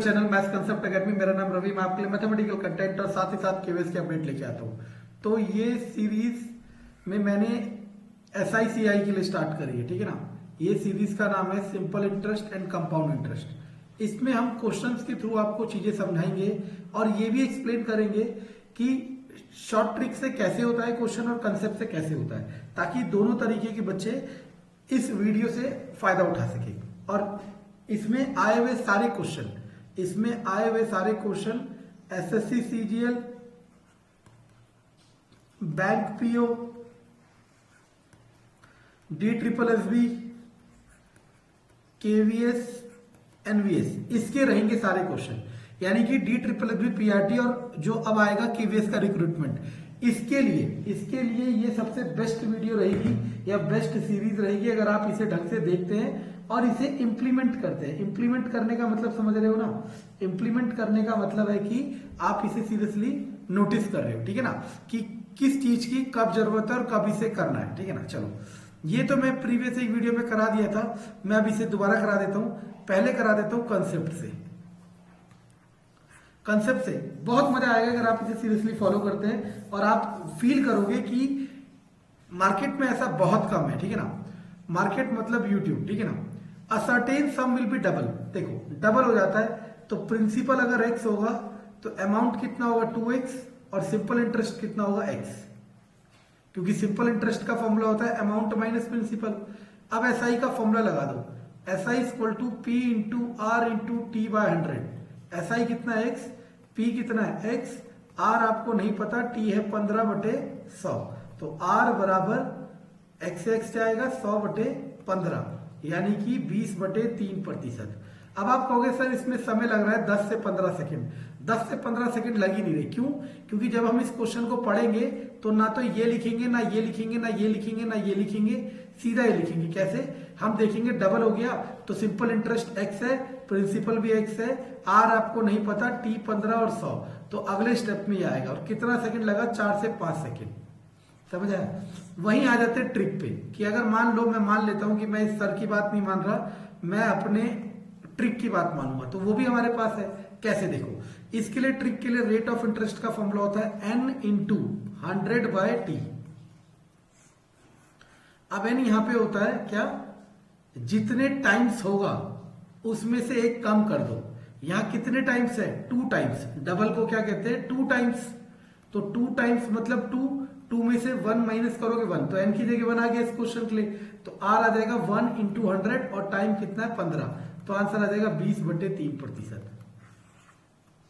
Channel maths concept academy. मेरा नाम रवि, मैं आपके लिए मैथमेटिकल कंटेंट और साथ ही साथ केवीएस की अपडेट लेके आता हूँ। तो ये सीरीज में मैंने SICI के लिए स्टार्ट करी है, ठीक है ना। ये सीरीज का नाम है simple interest and compound interest. इसमें हम क्वेश्चंस के थ्रू आपको चीजें समझाएंगे और ये भी एक्सप्लेन करेंगे कि शॉर्ट ट्रिक से कैसे होता है क्वेश्चन और कंसेप्ट से कैसे होता है, ताकि दोनों तरीके के बच्चे इस वीडियो से फायदा उठा सके। और इसमें आए हुए सारे question SSC CGL, bank PO, DSSB, KVS, NVS, इसके रहेंगे सारे क्वेश्चन। यानी कि DSSB PRT और जो अब आएगा KVS का रिक्रूटमेंट, इसके लिए ये सबसे बेस्ट वीडियो रहेगी या बेस्ट सीरीज रहेगी अगर आप इसे ढंग से देखते हैं और इसे इंप्लीमेंट करते हैं। इंप्लीमेंट करने का मतलब समझ रहे हो ना। इंप्लीमेंट करने का मतलब है कि आप इसे सीरियसली नोटिस कर रहे हो, ठीक है ना, कि किस चीज की कब जरूरत है और कब इसे करना है, ठीक है ना। चलो, ये तो मैं प्रीवियस एक वीडियो में करा दिया था, मैं अब इसे दोबारा करा देता हूं। पहले करा देता हूं कंसेप्ट से बहुत मजा आएगा अगर आप इसे सीरियसली फॉलो करते हैं और आप फील करोगे कि मार्केट में ऐसा बहुत कम है, ठीक है ना। मार्केट मतलब यूट्यूब, ठीक है ना। A certain some will be double. देखो, डबल हो जाता है तो प्रिंसिपल अगर x होगा तो अमाउंट कितना होगा 2x और सिंपल इंटरेस्ट कितना होगा x, क्योंकि सिंपल इंटरेस्ट का फॉर्मूला होता है अमाउंट माइनस प्रिंसिपल। अब SI का फॉर्मूला लगा दो, SI equal to P into R into T by 100। SI कितना है x, P कितना है x, R आपको नहीं पता, T है 15/100, तो R बराबर x से x जाएगा 100/15, यानी कि 20/3%। अब आप कहोगे सर इसमें समय लग रहा है 10 से 15 सेकंड। 10 से 15 सेकंड लग ही नहीं रहे, क्यों? क्योंकि जब हम इस क्वेश्चन को पढ़ेंगे तो ना तो ये लिखेंगे, ना ये लिखेंगे, ना ये लिखेंगे, ना ये लिखेंगे, सीधा ये लिखेंगे। कैसे? हम देखेंगे डबल हो गया तो सिंपल इंटरेस्ट x है, प्रिंसिपल भी x है, R आपको नहीं पता, T 15 और 100, तो अगले स्टेप में ये आएगा। और कितना सेकंड लगा? 4 से 5 सेकंड। समझ आया? वहीं आ जाते हैं ट्रिक पे कि अगर मान लो, मैं मान लेता हूं कि मैं इस सर की बात नहीं मान रहा, मैं अपने ट्रिक की बात मानूंगा, तो वो भी हमारे पास है। कैसे? देखो, इसके लिए ट्रिक के लिए रेट ऑफ इंटरेस्ट का फॉर्मूला होता है n इंटू 100/t। अब n यहां पे होता है क्या? जितने टाइम्स होगा उसमें से एक कम कर दो। यहां कितने टाइम्स है? 2 टाइम्स। डबल को क्या कहते हैं? 2 टाइम्स। तो 2 टाइम्स मतलब 2 में से 1 माइनस करोगे 1, तो n की जगह 1 आ गया इस क्वेश्चन के लिए, तो r आ जाएगा 1 इंटू 100 और टाइम कितना है? 15, तो आंसर आ जाएगा 20/3%।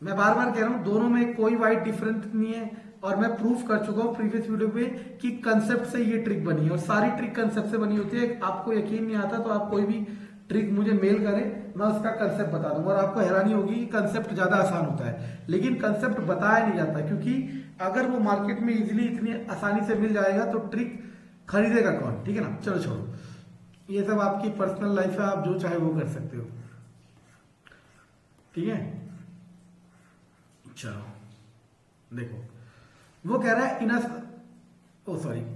मैं बार बार कह रहा हूं, दोनों में कोई वाइड डिफरेंस नहीं है और मैं प्रूफ कर चुका हूं प्रीवियस वीडियो में कि कंसेप्ट से ये ट्रिक बनी है और सारी ट्रिक कंसेप्ट से बनी होती है। आपको यकीन नहीं आता तो आप कोई भी ट्रिक मुझे मेल करें, मैं उसका कंसेप्ट बता दूंगा और आपको हैरानी होगी कि कंसेप्ट ज्यादा आसान होता है, लेकिन कंसेप्ट बताया नहीं जाता, क्योंकि अगर वो मार्केट में इजीली इतनी आसानी से मिल जाएगा तो ट्रिक खरीदेगा कौन, ठीक है ना। चलो छोड़ो, ये सब आपकी पर्सनल लाइफ है, आप जो चाहे वो कर सकते हो, ठीक है। चलो देखो, वो कह रहा है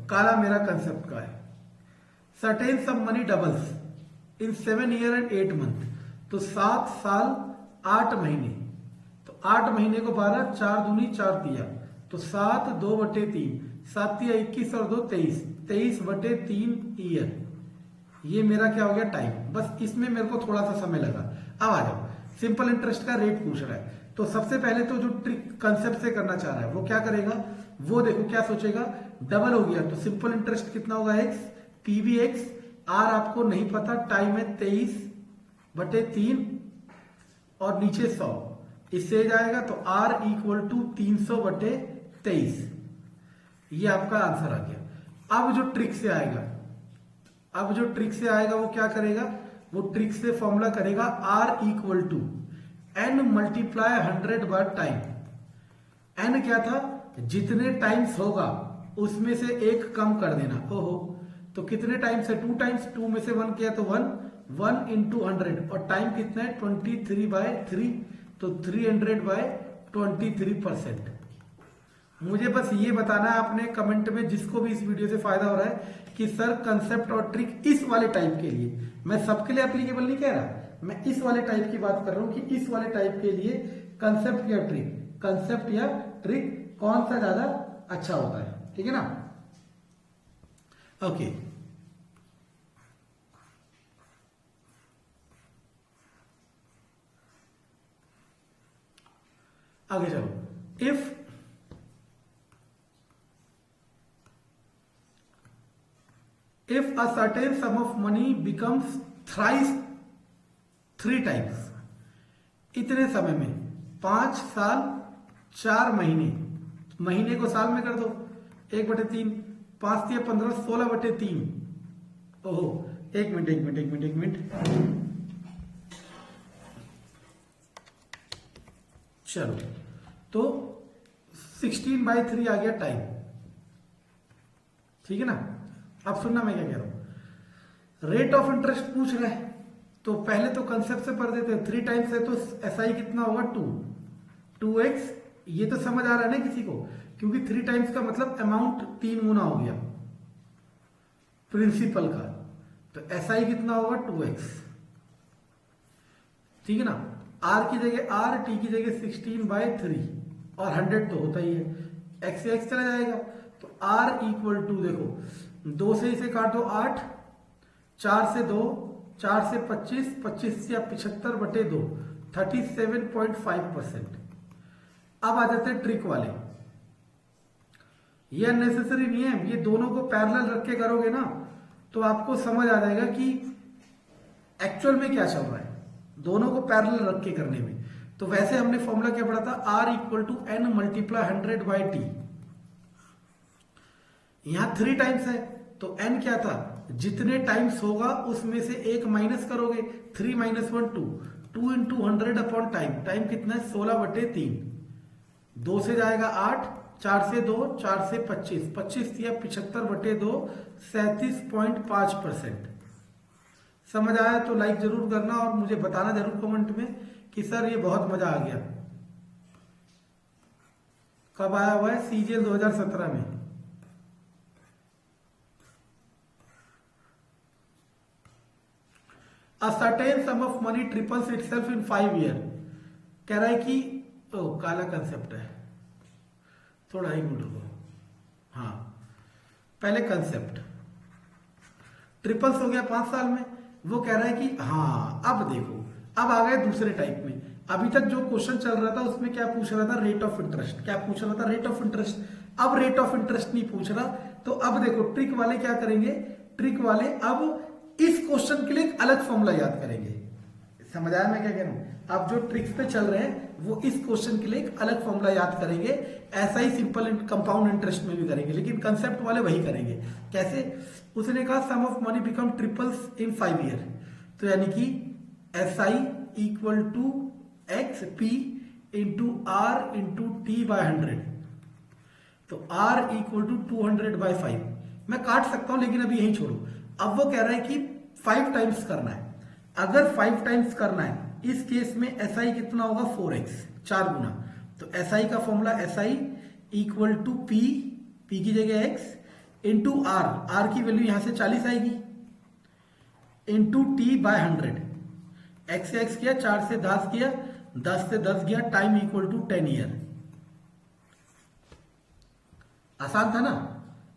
काला मेरा कंसेप्ट का है। Certain sum money doubles in 7 year and 8 month, तो 7 साल 8 महीने, तो 8 महीने को 12, 4 दूनी 4 तिया, तो 7 2/3, 7 तिया 21 और 2 23, 23/3 ईयर। ये मेरा क्या हो गया? टाइम। बस इसमें मेरे को थोड़ा सा समय लगा। अब आ जाओ, सिंपल इंटरेस्ट का रेट पूछ रहा है, तो सबसे पहले तो जो ट्रिक कंसेप्ट से करना चाह रहा है वो क्या करेगा? वो देखो क्या सोचेगा, डबल हो गया तो सिंपल इंटरेस्ट कितना होगा? x, P भी x, R आपको नहीं पता, टाइम है 23/3 और नीचे 100, इससे जाएगा तो R इक्वल टू 300/23। ये आपका आंसर आ गया। अब जो ट्रिक से आएगा वो क्या करेगा? वो ट्रिक से फॉर्मूला करेगा R equal to n multiply 100/टाइम। n क्या था? जितने टाइम्स होगा उसमें से एक कम कर देना। ओहो, तो कितने टाइम्स है? 2 टाइम्स, 2 में से 1 किया तो 1 इंटू 100 और टाइम कितना है? 23/3, तो 300/23%। मुझे बस ये बताना है आपने कमेंट में, जिसको भी इस वीडियो से फायदा हो रहा है, कि सर कंसेप्ट और ट्रिक इस वाले टाइप के लिए, मैं सबके लिए एप्लीकेबल नहीं कह रहा, मैं इस वाले टाइप की बात कर रहा हूं कि इस वाले टाइप के लिए कंसेप्ट या ट्रिक कौन सा ज्यादा अच्छा होता है, ठीक है ना। ओके, आगे चलो। If a certain sum of money becomes thrice 3 times, इतने समय में 5 साल 4 महीने, महीने को साल में कर दो 1/3, 5 या 15, 16/3। ओहो, एक मिनट, चलो, तो 16/3 आ गया टाइम, ठीक है ना। अब सुनना मैं क्या कह रहा हूं। रेट ऑफ इंटरेस्ट पूछ रहा है, तो पहले तो कंसेप्ट से पढ़ देते हैं। 3 टाइम्स है तो एसआई कितना होगा 2x। ये तो समझ आ रहा है ना किसी को, क्योंकि 3 टाइम्स का मतलब अमाउंट 3 गुना हो गया प्रिंसिपल का, तो एसआई कितना होगा 2x, ठीक है ना। आर की जगह आर, टी की जगह 16/3 और 100 तो होता ही है, एक्स से एक्स चला जाएगा। तो आर इक्वल टू, देखो 2 से इसे काट दो 8, 4 से 2, 4 से 25, 25 से 75/2, 37.5%। अब आ जाते हैं ट्रिक वाले। ये अननेसेसरी नहीं है, ये दोनों को पैरेलल रख के करोगे ना तो आपको समझ आ जाएगा कि एक्चुअल में क्या चल रहा है, दोनों को पैरेलल रख के करने में। तो वैसे हमने फॉर्मूला क्या पढ़ा था, R equal to N multiply 100/T। यहां 3 टाइम्स है तो N क्या था, जितने टाइम्स होगा उसमें से एक माइनस करोगे, 3 - 1 2, 2 × 100/टाइम, टाइम कितना है 16/3, 2 से जाएगा 8, 4 से 2, 4 से 25, 25 या 75/2, 37.5%। समझ आया तो लाइक जरूर करना और मुझे बताना जरूर कमेंट में कि सर ये बहुत मजा आ गया। कब आया हुआ है, सीजीएल 2017 में। A certain sum of money triples itself in 5 years। कह रहा है कि काला कंसेप्ट है, थोड़ा ही मिनट रुको। हाँ, पहले कंसेप्ट ट्रिपल्स हो गया 5 साल में। वो कह रहा है कि हाँ, अब देखो, अब आ गए दूसरे टाइप में। अभी तक जो क्वेश्चन चल रहा था उसमें क्या पूछ रहा था, रेट ऑफ इंटरेस्ट। क्या पूछ रहा था, रेट ऑफ इंटरेस्ट। अब रेट ऑफ इंटरेस्ट नहीं पूछ रहा। तो अब देखो ट्रिक वाले क्या करेंगे, ट्रिक वाले अब इस क्वेश्चन के लिए एक अलग फॉर्मूला याद करेंगे। समझ आया मैं क्या कह रहा हूं। अब जो ट्रिक्स पे चल रहे हैं वो इस क्वेश्चन के लिए एक अलग फॉर्मूला याद करेंगे। ऐसा ही सिंपल कंपाउंड इंटरेस्ट में भी करेंगे, लेकिन कंसेप्ट वाले वही करेंगे। कैसे, उसने कहा sum of money become triples in 5 year, तो यानी कि SI equal to X P into R into T/100। तो R इक्वल टू 200/5। मैं काट सकता हूं लेकिन अभी यही छोड़ो। अब वो कह रहा है कि 5 टाइम्स करना है। अगर 5 टाइम्स करना है इस केस में SI कितना होगा 4x, 4 गुना। तो SI का formula SI equal to P की जगह x इंटू R की वैल्यू यहां से 40 आएगी, इंटू T/100। x से x किया, 4 से 10 किया, 10 से 10 गया, टाइम इक्वल टू 10 ईयर। आसान था ना।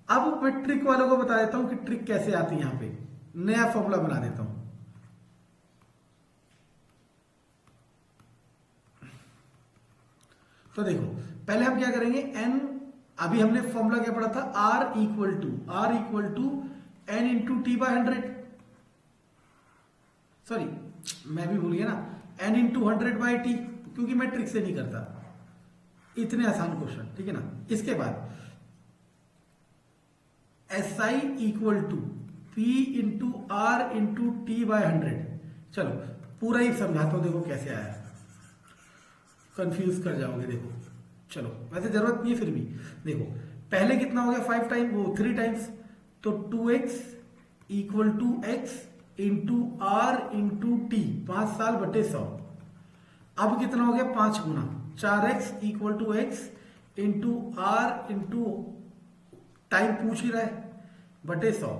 अब मैं ट्रिक वालों को बता देता हूं कि ट्रिक कैसे आती है। यहां पे नया फॉर्मूला बना देता हूं। तो देखो पहले हम क्या करेंगे, n, अभी हमने फॉर्मूला क्या पढ़ा था, R equal to N into T/100। Sorry, मैं भी भूल गया ना, N इंटू 100/T, क्योंकि मैं ट्रिक से नहीं करता इतने आसान क्वेश्चन, ठीक है ना। इसके बाद SI equal to P into R into T/100। चलो पूरा ही समझाता हूं, देखो कैसे आया, कंफ्यूज कर जाओगे। देखो चलो, वैसे जरूरत नहीं है फिर भी। देखो पहले कितना हो गया 5 टाइम, वो 3 टाइम्स, तो 2x equal to x into R into T, 5 साल बटे 100। अब कितना हो गया 5 गुना, 4x equal to x into R into time पूछ ही रहा है बटे 100।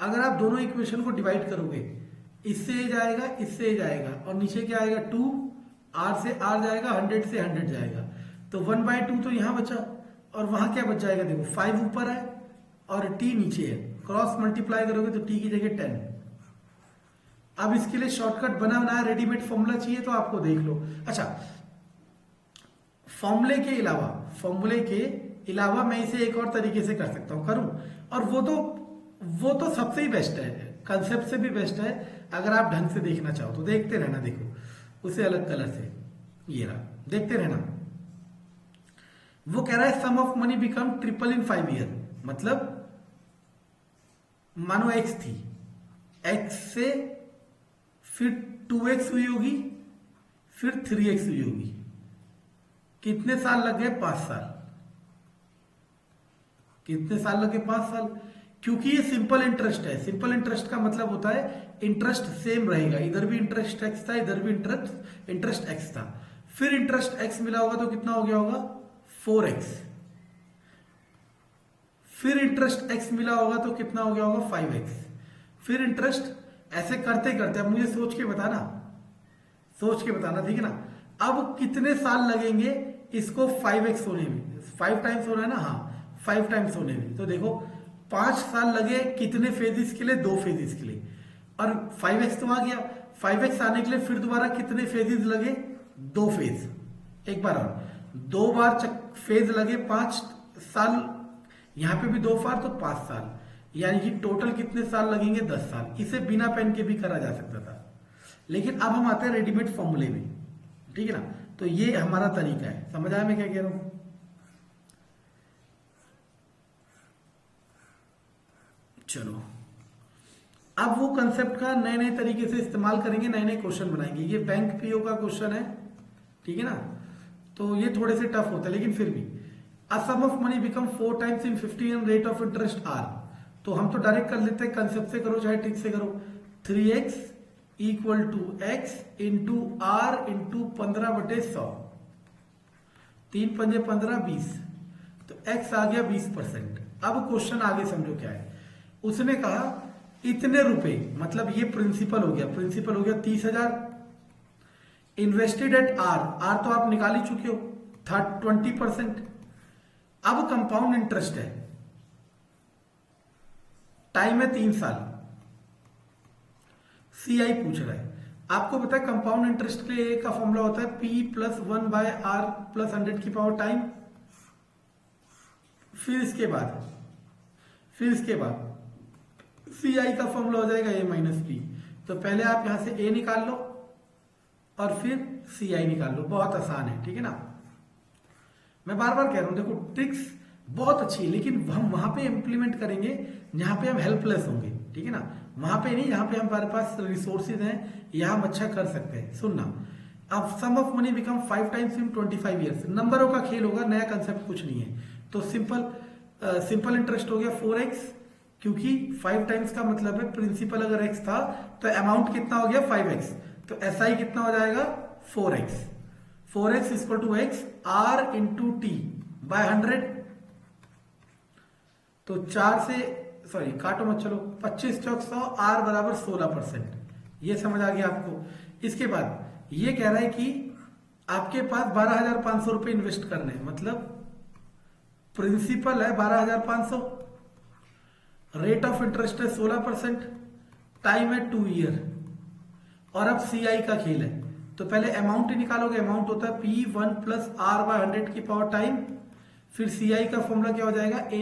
अगर आप दोनों इक्वेशन को डिवाइड करोगे इससे ये जाएगा, इससे ये जाएगा, और नीचे क्या आएगा 2, आर से आर जाएगा, 100 से 100 जाएगा, तो 1/2 तो यहाँ बचा, और वहां क्या बच जाएगा देखो 5 ऊपर है और t नीचे है, क्रॉस मल्टीप्लाई करोगे तो t की जगह 10। अब इसके लिए शॉर्टकट बना बनाया रेडीमेड फॉर्मूला चाहिए तो आपको देख लो। अच्छा, फॉर्मूले के अलावा मैं इसे एक और तरीके से कर सकता हूं, करूं, और वो तो सबसे ही बेस्ट है, कंसेप्ट से भी बेस्ट है। अगर आप ढंग से देखना चाहो तो देखते रहना, देखो उसे अलग कलर से, ये रहा, देखते रहना। वो कह रहा है sum of money become triple in 5 year, मतलब मानो x थी, x से फिर 2x हुई होगी, फिर 3x हुई होगी, कितने साल लग गए 5 साल। कितने साल लगे 5 साल, क्योंकि ये सिंपल इंटरेस्ट है। सिंपल इंटरेस्ट का मतलब होता है इंटरेस्ट सेम रहेगा, इधर भी इंटरेस्ट x था, इधर भी इंटरेस्ट x था, फिर इंटरेस्ट x मिला होगा तो कितना हो गया होगा 4x, फिर इंटरेस्ट x मिला होगा तो कितना हो गया होगा 5x, फिर इंटरेस्ट, ऐसे करते करते। अब मुझे सोच के बताना, ठीक है ना। अब कितने साल लगेंगे इसको 5x होने में, 5 टाइम्स होना है ना, हाँ 5 टाइम्स होने में, तो देखो 5 साल लगे कितने फेजेस के लिए, 2 फेजेस के लिए, और 5x तो आ गया, 5x आने के लिए फिर दोबारा कितने फेजेस लगे, 2 फेज, एक बार और 2 बार फेज लगे 5 साल, यहां पे भी 2 बार तो 5 साल, यानी कि टोटल कितने साल लगेंगे 10 साल। इसे बिना पेन के भी करा जा सकता था, लेकिन अब हम आते हैं रेडीमेड फॉर्मूले में, ठीक है ना। तो ये हमारा तरीका है, समझ आया मैं क्या कह रहा हूं। चलो, अब वो कंसेप्ट का नए नए तरीके से इस्तेमाल करेंगे, नए नए क्वेश्चन बनाएंगे। ये बैंक पीओ का क्वेश्चन है, ठीक है ना, तो ये थोड़े से टफ होता है, लेकिन फिर भी a sum of money become 4 times in 50 and rate of interest R, तो हम तो डायरेक्ट कर लेते हैं, कंसेप्ट से करो चाहे ट्रिक से करो। 3x equal to x into R into 15/100, 3 पंजे 15, 20, तो x आ गया 20%। अब क्वेश्चन आगे समझो क्या है, उसने कहा इतने रुपए, मतलब ये प्रिंसिपल हो गया 30,000, इन्वेस्टेड एट आर तो आप निकाल ही चुके हो 20%। अब कंपाउंड इंटरेस्ट है, टाइम है 3 साल, CI पूछ रहा है। आपको पता है कंपाउंड इंटरेस्ट के लिए का फॉर्मूला होता है P + 1/r + 100 की पावर टाइम। फिर इसके बाद CI का फॉर्मूला हो जाएगा A - P। तो पहले आप यहां से A निकाल लो और फिर CI निकाल लो, बहुत आसान है, ठीक है ना। मैं बार बार कह रहा हूं, देखो ट्रिक्स बहुत अच्छी है, लेकिन हम वहां पे इंप्लीमेंट करेंगे जहां पे हम हेल्पलेस होंगे, ठीक है ना, वहां पे नहीं जहां पे हमारे पास रिसोर्सेज हैं या हम अच्छा कर सकते हैं। सुनना, अब sum of money become 5 times in 25 years, नंबरों का खेल होगा, नया कंसेप्ट कुछ नहीं है। तो सिंपल इंटरेस्ट हो गया 4x, क्योंकि 5 टाइम्स का मतलब है प्रिंसिपल अगर x था तो अमाउंट कितना हो गया 5x, तो SI कितना हो जाएगा 4x। 4x equal to x r into T by 100, तो 4 से सॉरी काटो मत चलो, 25 चौक 100, r बराबर 16%। ये समझ आ गया आपको। इसके बाद ये कह रहा है कि आपके पास 12,500 रुपए इन्वेस्ट करने हैं, मतलब प्रिंसिपल है 12,500, रेट ऑफ इंटरेस्ट है 16%, टाइम है 2 ईयर, और अब CI का खेल है। तो पहले अमाउंट ही निकालोगे, अमाउंट होता है P1 + r/100 की पावर टाइम, फिर CI का फॉर्मूला क्या हो जाएगा A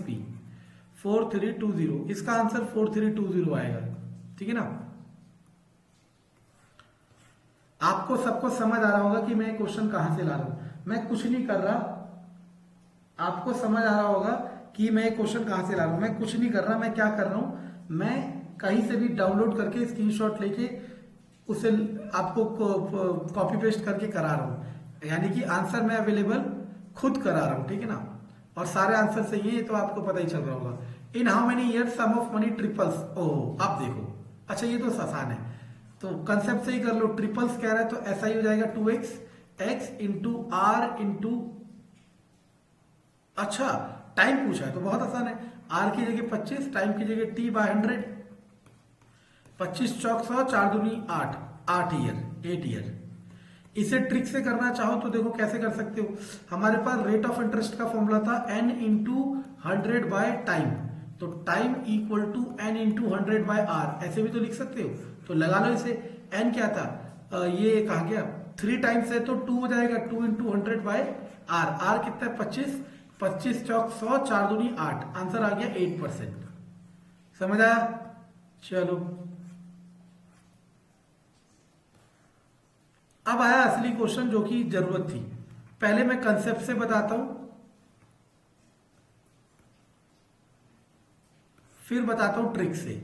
- P 4320, इसका आंसर 4320 आएगा, ठीक है ना। आपको सबको समझ आ रहा होगा कि मैं क्वेश्चन कहां से ला रहा हूं, मैं कुछ नहीं कर रहा, आपको समझ आ रहा होगा कि मैं क्वेश्चन कहां से ला रहा हूं, मैं कुछ नहीं कर रहा, मैं क्या कर रहा हूं, मैं कहीं से भी डाउनलोड करके स्क्रीनशॉट लेके उसे आपको कॉपी पेस्ट करके करा रहा हूं, यानी कि आंसर मैं अवेलेबल खुद करा रहा हूं, ठीक है ना, और सारे आंसर सही है तो आपको पता ही चल रहा होगा। In how many years sum of money triples, ओह आप देखो, अच्छा ये तो आसान है, तो कंसेप्ट से ही कर लो। ट्रिपल्स कह रहा है तो SI हो जाएगा 2x, x into R into, अच्छा टाइम पूछा है तो बहुत आसान है, r की जगह 25, टाइम की जगह t/100, 25 चौक 100, 4 दूनी 8, 8 ईयर, 8 ईयर। इसे ट्रिक से करना चाहो तो देखो कैसे कर सकते हो। हमारे पास रेट ऑफ इंटरेस्ट का फॉर्मूला था n इंटू 100 बाय टाइम, तो time equal to n into 100 by R, ऐसे भी तो लिख सकते हो। तो लगा लो इसे, n क्या था, ये कहा गया 3 टाइम्स है तो 2 हो जाएगा, 2 इंटू 100 बाय आर, आर कितना है 25, 25 चौक 100, 4 दूनी 8, आंसर आ गया 8%। समझ आया? चलो अब आया असली क्वेश्चन जो कि जरूरत थी। पहले मैं कंसेप्ट से बताता हूं, फिर बताता हूं ट्रिक से।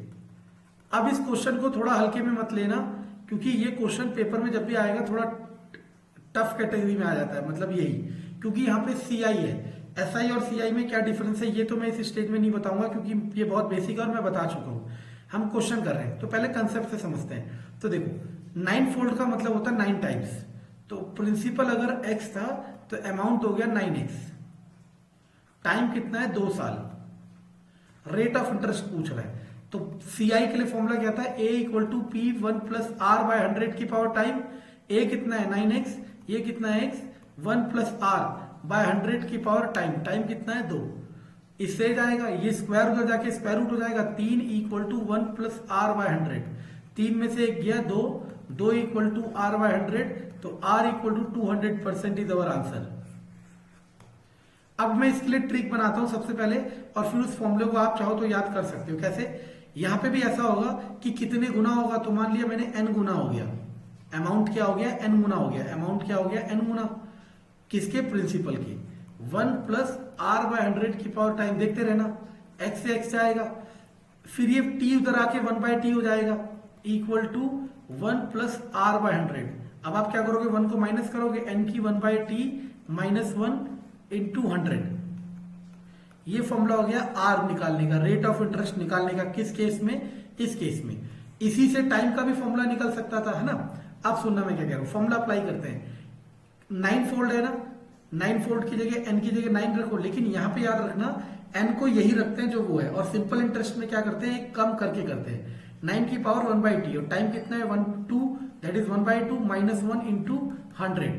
अब इस क्वेश्चन को थोड़ा हल्के में मत लेना, क्योंकि ये क्वेश्चन पेपर में जब भी आएगा थोड़ा टफ कैटेगरी में आ जाता है, मतलब यही, क्योंकि यहाँ पे सीआई है। एसआई और सीआई में क्या डिफरेंस है ये तो मैं इस स्टेज में नहीं बताऊंगा, क्योंकि ये बहुत बेसिक है और मैं बता चुका हूं। हम क्वेश्चन कर रहे हैं तो पहले कंसेप्ट से समझते हैं। तो देखो 9 फोल्ड का मतलब होता है 9 टाइम्स, तो प्रिंसिपल अगर x था तो अमाउंट हो गया 9x, टाइम कितना है 2 साल, रेट ऑफ इंटरेस्ट पूछ रहा है। तो सीआई के लिए फॉर्मूला क्या था, a equal to P 1 plus R by 100 की पावर टाइम, a कितना है 9x, ये कितना है x, 1 प्लस आर बाय 100 की पावर टाइम, टाइम कितना है 2, इससे जाएगा ये स्क्वायर उधर जाके स्क्वायर रूट हो जाएगा, 3 equal to 1 plus R by 100, 3 में से एक गया 2, 2 इक्वल टू आर बाय 100, तो R equal to 200% is our answer. अब मैं इसके लिए ट्रिक बनाता हूं सबसे पहले, और फिर उस फॉर्मूले को आप चाहो तो याद कर सकते हो। कैसे? यहां पे भी ऐसा होगा कि कितने गुना होगा, तो मान लिया मैंने n गुना हो गया, अमाउंट क्या हो गया n गुना हो गया, अमाउंट क्या हो गया n गुना, किसके, प्रिंसिपल के, 1 प्लस आर बाय 100 की पावर टाइम, देखते रहना x से x जाएगा, फिर ये t उधर आके 1 बाय टी हो जाएगा, equal to 1 plus R by 100। अब आप क्या करोगे, 1 को माइनस करोगे, n की 1 बाय टी माइनस 1 इंटू 100, ये फॉर्मूला हो गया आर निकालने का, रेट ऑफ इंटरेस्ट निकालने का। किस केस में, इस केस में। इसी से टाइम का भी फॉर्मूला निकल सकता था, है ना। अब सुनना मैं क्या कह रहा हूं, फॉर्मूला अप्लाई करते हैं। 9 फोल्ड है ना, 9 फोल्ड की जगह n की जगह 9 रखो, लेकिन यहां पे याद रखना n को यही रखते हैं जो वो है, और सिंपल इंटरेस्ट में क्या करते हैं, कम करके करते हैं। 9 की पावर 1 बाई टी, और टाइम कितना है 1 2, that is 1 by 2 minus 1 into 100,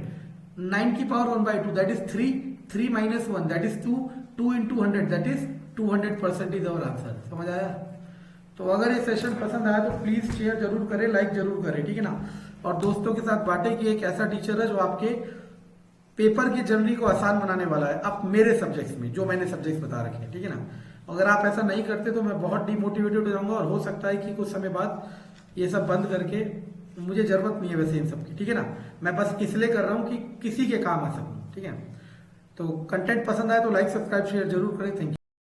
9 की power 1 by 2 that is 3, 3 minus 1 that is 2, 2 into 100 that is 200% is our answer. समझ आया? तो अगर ये सेशन पसंद आया तो प्लीज शेयर जरूर करें, लाइक जरूर करें, ठीक है ना। और दोस्तों के साथ बांटें कि एक ऐसा टीचर है जो आपके पेपर की जर्नी को आसान बनाने वाला है, अब मेरे सब्जेक्ट्स में जो मैंने सब्जेक्ट्स बता रखे हैं, ठीक है ना। अगर आप ऐसा नहीं करते तो मैं बहुत डिमोटिवेटेड हो जाऊंगा, और हो सकता है कि कुछ समय बाद ये सब बंद करके, मुझे जरूरत नहीं है वैसे इन सब की, ठीक है ना। मैं बस इसलिए कर रहा हूं कि किसी के काम आ सकूं, ठीक है। तो कंटेंट पसंद आए तो लाइक सब्सक्राइब शेयर जरूर करें। Thank you.